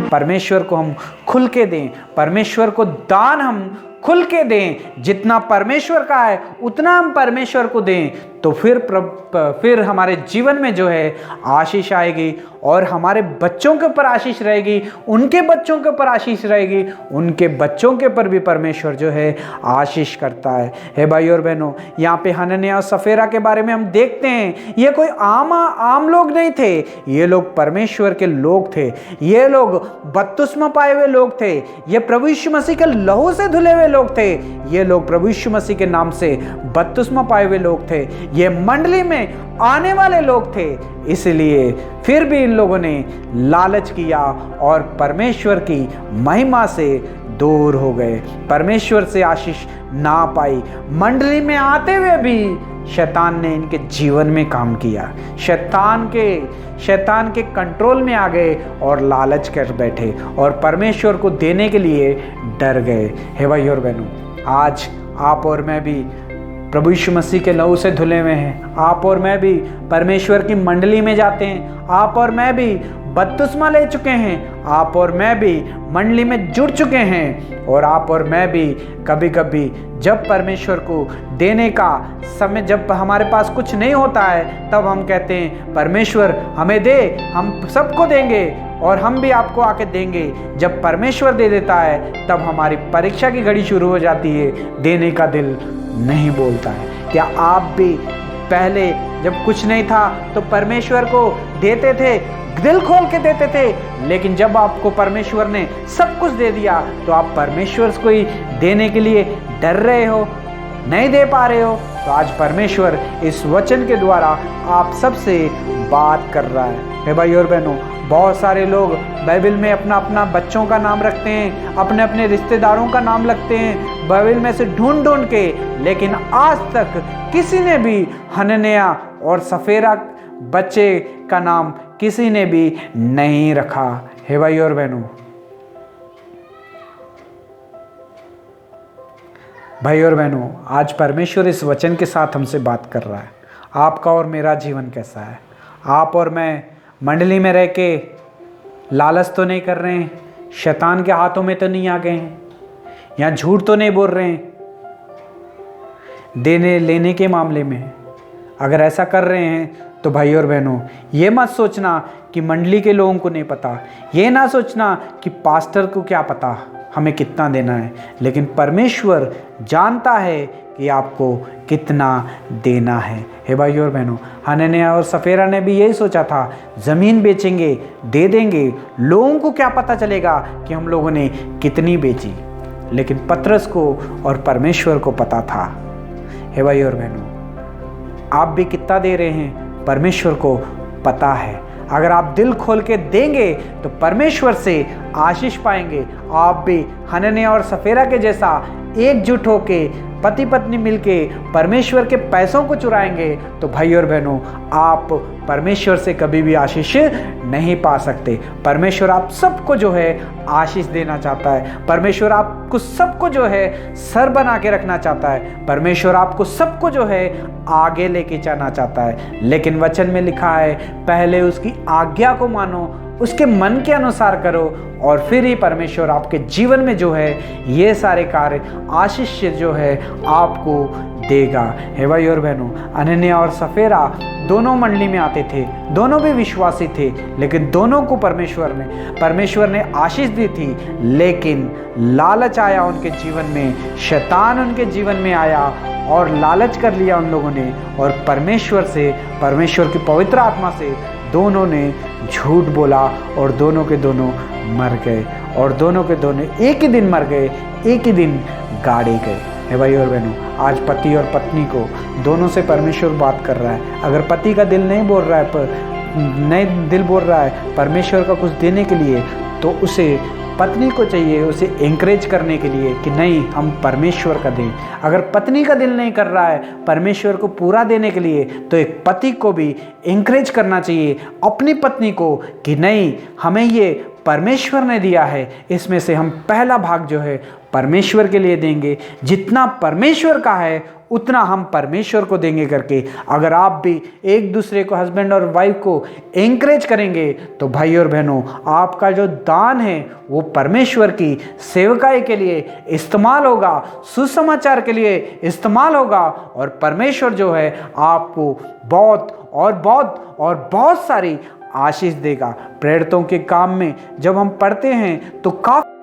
परमेश्वर को हम खुल के दें, परमेश्वर को दान हम खुल के दें, जितना परमेश्वर का है उतना हम परमेश्वर को दें, तो फिर हमारे जीवन में जो है आशीष आएगी और हमारे बच्चों के ऊपर आशीष रहेगी, उनके बच्चों के ऊपर आशीष रहेगी, उनके बच्चों के ऊपर भी परमेश्वर जो है आशीष करता है। हे भाई और बहनों, यहाँ पे हनन्याह और सफेरा के बारे में हम देखते हैं, ये कोई आम लोग नहीं थे, ये लोग परमेश्वर के लोग थे, ये लोग बपतिस्मा पाए हुए लोग थे, ये प्रभु यीशु मसीह के लहू से धुले हुए लोग थे, ये लोग प्रभु यीशु मसीह के नाम से बपतिस्मा पाए हुए लोग थे, ये मंडली में आने वाले लोग थे। इसलिए फिर भी इन लोगों ने लालच किया और परमेश्वर की महिमा से दूर हो गए, परमेश्वर से आशीष ना पाई। मंडली में आते हुए भी शैतान ने इनके जीवन में काम किया, शैतान के कंट्रोल में आ गए और लालच कर बैठे और परमेश्वर को देने के लिए डर गए। हे भाई और बहनों, आज आप और मैं भी प्रभु यीशु मसीह के लहू से धुले हुए हैं, आप और मैं भी परमेश्वर की मंडली में जाते हैं, आप और मैं भी बपतिस्मा ले चुके हैं, आप और मैं भी मंडली में जुड़ चुके हैं, और आप और मैं भी कभी कभी जब परमेश्वर को देने का समय, जब हमारे पास कुछ नहीं होता है, तब हम कहते हैं परमेश्वर हमें दे, हम सबको देंगे और हम भी आपको आके देंगे। जब परमेश्वर दे देता है तब हमारी परीक्षा की घड़ी शुरू हो जाती है, देने का दिल नहीं बोलता है। क्या आप भी पहले जब कुछ नहीं था तो परमेश्वर को देते थे, दिल खोल के देते थे, लेकिन जब आपको परमेश्वर ने सब कुछ दे दिया तो आप परमेश्वर को ही देने के लिए डर रहे हो, नहीं दे पा रहे हो? तो आज परमेश्वर इस वचन के द्वारा आप सबसे बात कर रहा है। हे भाई और बहनों, बहुत सारे लोग बाइबल में अपना अपना बच्चों का नाम रखते हैं, अपने अपने रिश्तेदारों का नाम रखते हैं बाइबल में से ढूंढ के, लेकिन आज तक किसी ने भी हनन्याह और सफेरा बच्चे का नाम किसी ने भी नहीं रखा। हे भाई और बहनों, भाई और बहनों, आज परमेश्वर इस वचन के साथ हमसे बात कर रहा है। आपका और मेरा जीवन कैसा है? आप और मैं मंडली में रह के लालच तो नहीं कर रहे हैं, शैतान के हाथों में तो नहीं आ गए हैं, या झूठ तो नहीं बोल रहे हैं देने लेने के मामले में? अगर ऐसा कर रहे हैं तो भाई और बहनों, ये मत सोचना कि मंडली के लोगों को नहीं पता, ये ना सोचना कि पास्टर को क्या पता हमें कितना देना है, लेकिन परमेश्वर जानता है कि आपको कितना देना है। हे भाई और बहनों, हनन्याह और सफेरा ने भी यही सोचा था, ज़मीन बेचेंगे, दे देंगे, लोगों को क्या पता चलेगा कि हम लोगों ने कितनी बेची, लेकिन पतरस को और परमेश्वर को पता था। हे भाई और बहनों, आप भी कितना दे रहे हैं परमेश्वर को पता है। अगर आप दिल खोल के देंगे तो परमेश्वर से आशीष पाएंगे। आप भी हनन्याह और सफेरा के जैसा एकजुट होके पति पत्नी मिलके परमेश्वर के पैसों को चुराएंगे तो भाई और बहनों, आप परमेश्वर से कभी भी आशीष नहीं पा सकते। परमेश्वर आप सबको जो है आशीष देना चाहता है। परमेश्वर आपको सबको जो है सर बना के रखना चाहता है। परमेश्वर आपको सबको जो है आगे लेके जाना चाहता है। लेकिन वचन में लिखा है, पहले उसकी आज्ञा को मानो, उसके मन के अनुसार करो, और फिर ही परमेश्वर आपके जीवन में जो है ये सारे कार्य आशीष जो है आपको देगा। हे भाई और बहनों, हनन्याह और सफेरा दोनों मंडली में आते थे, दोनों भी विश्वासी थे, लेकिन दोनों को परमेश्वर ने आशीष दी थी, लेकिन लालच आया उनके जीवन में, शैतान उनके जीवन में आया और लालच कर लिया उन लोगों ने, और परमेश्वर की पवित्र आत्मा से दोनों ने झूठ बोला और दोनों के दोनों मर गए, और दोनों के दोनों एक ही दिन मर गए, एक ही दिन गाड़े गए। हे भाई और बहनों, आज पति और पत्नी को दोनों से परमेश्वर बात कर रहा है। अगर पति का दिल नहीं बोल रहा है परमेश्वर का कुछ देने के लिए, तो उसे पत्नी को चाहिए उसे एंकरेज करने के लिए कि नहीं, हम परमेश्वर का दें। अगर पत्नी का दिल नहीं कर रहा है परमेश्वर को पूरा देने के लिए, तो एक पति को भी एंकरेज करना चाहिए अपनी पत्नी को कि नहीं, हमें ये परमेश्वर ने दिया है, इसमें से हम पहला भाग जो है परमेश्वर के लिए देंगे, जितना परमेश्वर का है उतना हम परमेश्वर को देंगे करके अगर आप भी एक दूसरे को, हस्बैंड और वाइफ को एंकरेज करेंगे तो भाई और बहनों, आपका जो दान है वो परमेश्वर की सेवकाई के लिए इस्तेमाल होगा, सुसमाचार के लिए इस्तेमाल होगा और परमेश्वर जो है आपको बहुत और बहुत और बहुत सारी आशीष देगा। प्रेरितों के काम में जब हम पढ़ते हैं तो काफी